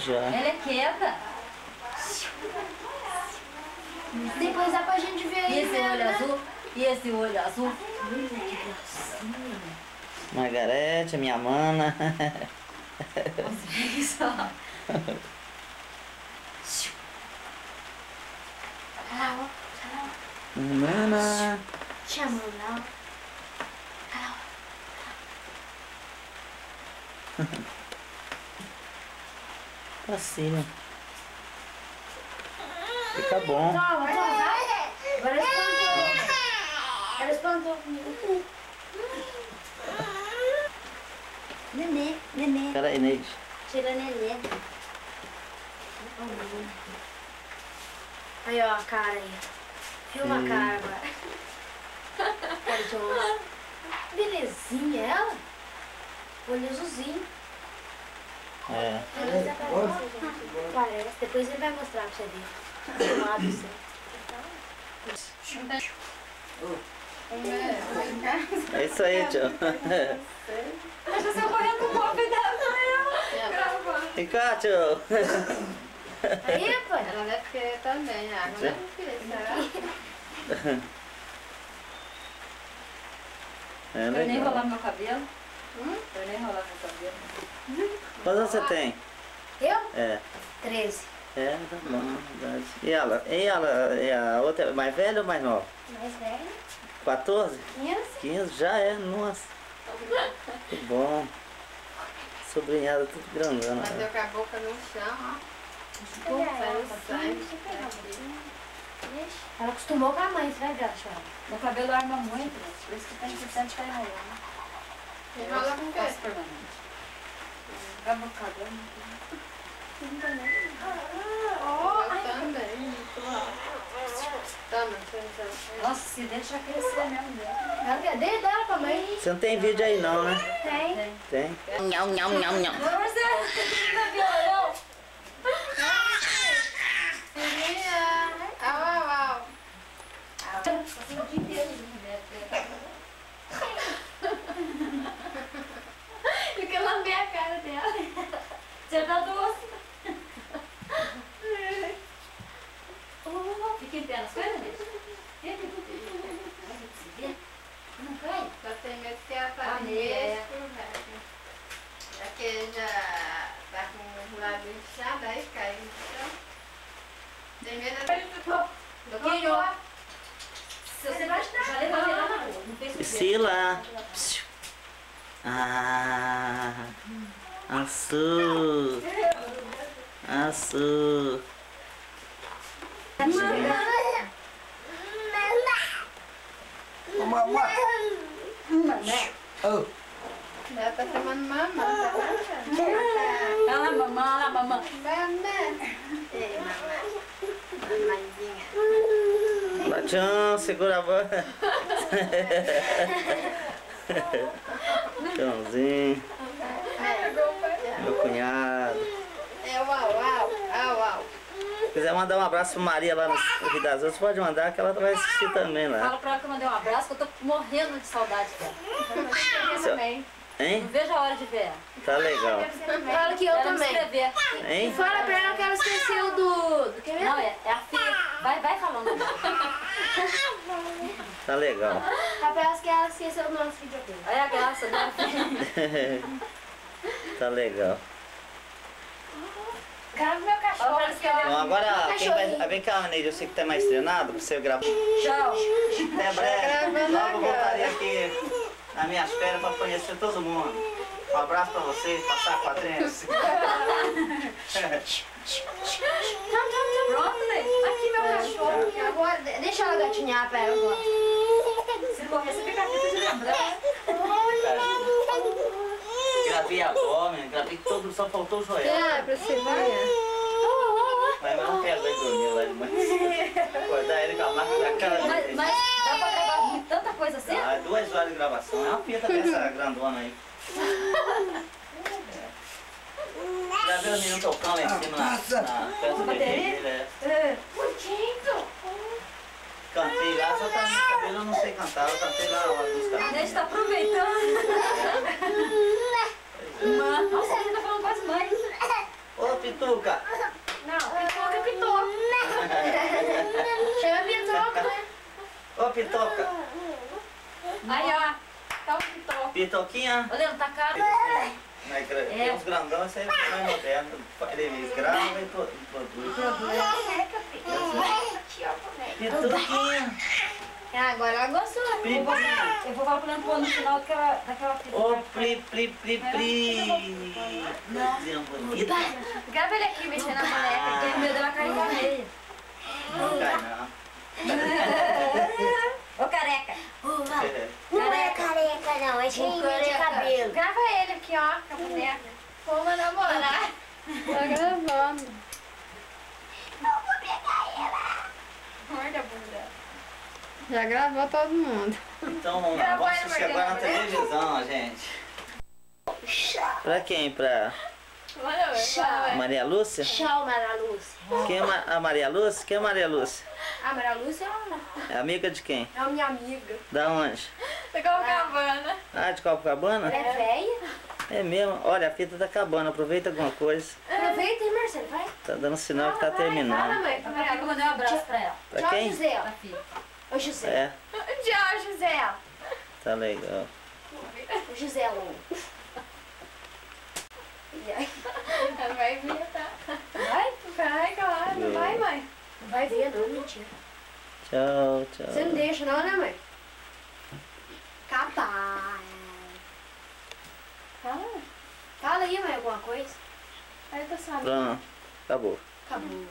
Já. Ela é quieta. Depois dá pra gente ver aí. E esse olho azul? E esse olho azul? Olha que gracinha. Margarete, minha mana. Olha só. Olha lá, ó. Mana. Chamando lá, ó. Fascínio. Fica bom. Toma. Agora espantou. Ela espantou comigo. Nenê. Pera aí, Neide. Tira nenê. Aí, ó, a cara aí. Filma a cara agora. Cara de onça. Belezinha ela. Olho azulzinho. É. Parece. Depois ele vai mostrar pra você ver. Filmado assim. É isso aí, tio. Mas você correndo com o pedaço. Vem cá, tio. Aí, pai. Ela deve querer também, a água deve querer, será? É Eu nem legal. enrolar meu cabelo. Eu nem enrolar meu cabelo. Quantos anos você tem? Eu? É. 13. É, tá bom. Verdade. E ela? E a outra é mais velha ou mais nova? Mais velho. 14? 15. 15? Já é, nossa. Que bom. Sobrinhada tudo grandona. Bateu com a boca no chão, ó. Ela acostumou com a mãe, você vai ver ela chorar. Meu cabelo arma muito, por isso que tem que sempre ficar enrolando. Enrola com o quê? Faço permanente. Acaba o cabelo. Eu também, muito alto. Toma, Nossa, se deixa crescer mesmo dele. Ela quer dela pra mãe. Você não tem vídeo aí não, né? Tem. Tem? Nham, nham, nham, nham. Você não viu, não? Filhinha! Au. Passei o dia inteiro. Eu quero lamber a cara dela. Você tá doce. Fica em pé nas coisas, gente. Não cai? Só tem medo que ela tá Ah, é. Já que já tá com o lado inchado, aí cai no chão. Tem medo de... Doquinho. Se você vai já levantei lá na rua, não fez o Priscila. Ah. Açu. Açu. Oh. Ela tá chamando mamãe, tá Ela, mamãe, mamãe. mamãe. Ei, mamãe. Mamãezinha. Tchau, segura a boca. Tchauzinho. Meu cunhado. É uau. Se quiser mandar um abraço pra Maria lá no Rio das Outras, pode mandar que ela vai assistir também lá. Fala pra ela que eu mandei um abraço, que eu tô morrendo de saudade dela. Eu também. Hein? Não vejo a hora de ver ela. Tá legal. Fala que eu Ela me também. escrever. Hein? Fala pra ela que ela esqueceu do que mesmo? Não, é a filha. Vai falando. Tá legal. Fala pra ela que ela esqueceu do nosso videogame. Olha a graça dela. Tá legal. Cara do meu cachorro. Fala pra ela. Bom, agora, quem vai... vem cá, Neide, eu sei que tá mais treinado pra você gravar. Tchau. Até breve. Logo voltarei aqui nas minhas férias pra conhecer todo mundo. Um abraço pra vocês, passar a quadrense. Pronto, né? Aqui meu cachorro. Agora, deixa ela gatinhar pra ela agora. Se correr, você fica aqui de lembrar. Gravei a avó, gravei todo, só faltou o Joel. É, pra você vai. Mas eu não quero ver dormir lá de manhã. Acordar ele com a marca da cara dele. Mas dá pra gravar tanta coisa assim? Ah, 2 horas de gravação. É uma fita dessa grandona aí. Já viu os meninos tocando lá em cima na festa do bebê dele? Cantei lá, só tá no cabelo, eu não sei cantar. Eu cantei lá uma música. A gente tá aproveitando. Nossa, a gente tá falando com as mães. Ô, Pituca. Não, Pitoca é Pitoca. Chama Pitoca, né? Ô, Pitoca. Aí, ó. Tá o Pitoca. Pitoquinha. Ô, Leandro, tá caro. Tem uns grandão, isso aí é mais moderno. Ele grava e produz. Pituquinha. Agora ela gostou. Pipinha. Eu vou falar pro Leandro pôr no final daquela fita. Ô, pli. Coisinha bonita. Grava ele aqui mexendo na boneca. Tenho medo dela cair na meia. Não cai, não. Ô, careca. Não é careca, não. É cheinho de cabelo. Grava ele aqui, ó, com a boneca. Vamos namorar. Tá gravando. Morda a bunda. Já gravou todo mundo. Então vamos lá, vamos assistir agora na televisão, gente. Pra quem? Pra Maria Lúcia? Tchau, Maria Lúcia. Quem é a Maria Lúcia? Quem é a Maria Lúcia? A Maria Lúcia É amiga de quem? é uma minha amiga. Da onde? Tá Copacabana. Ah, de Copacabana? Ela é velha. É mesmo? Olha, a fita tá acabando, aproveita alguma coisa. Aproveita, hein, Marcelo? Vai. Tá dando sinal que tá Fala, terminando. mãe. Eu vou mandar um abraço pra ela. Pra Tchau, quem? José. Pra filha. Ô, José. É, Tchau, José. tá legal. O José Lô. E aí? Ela vai vir, tá? Vai? Vai, claro. Vai, mãe. Não vai ver, não. Mentira. Tchau, tchau. Você não deixa, não, né, mãe? Capaz. Fala. Fala aí, mãe, alguma coisa. Aí tá sabendo. Pronto, acabou. Acabou.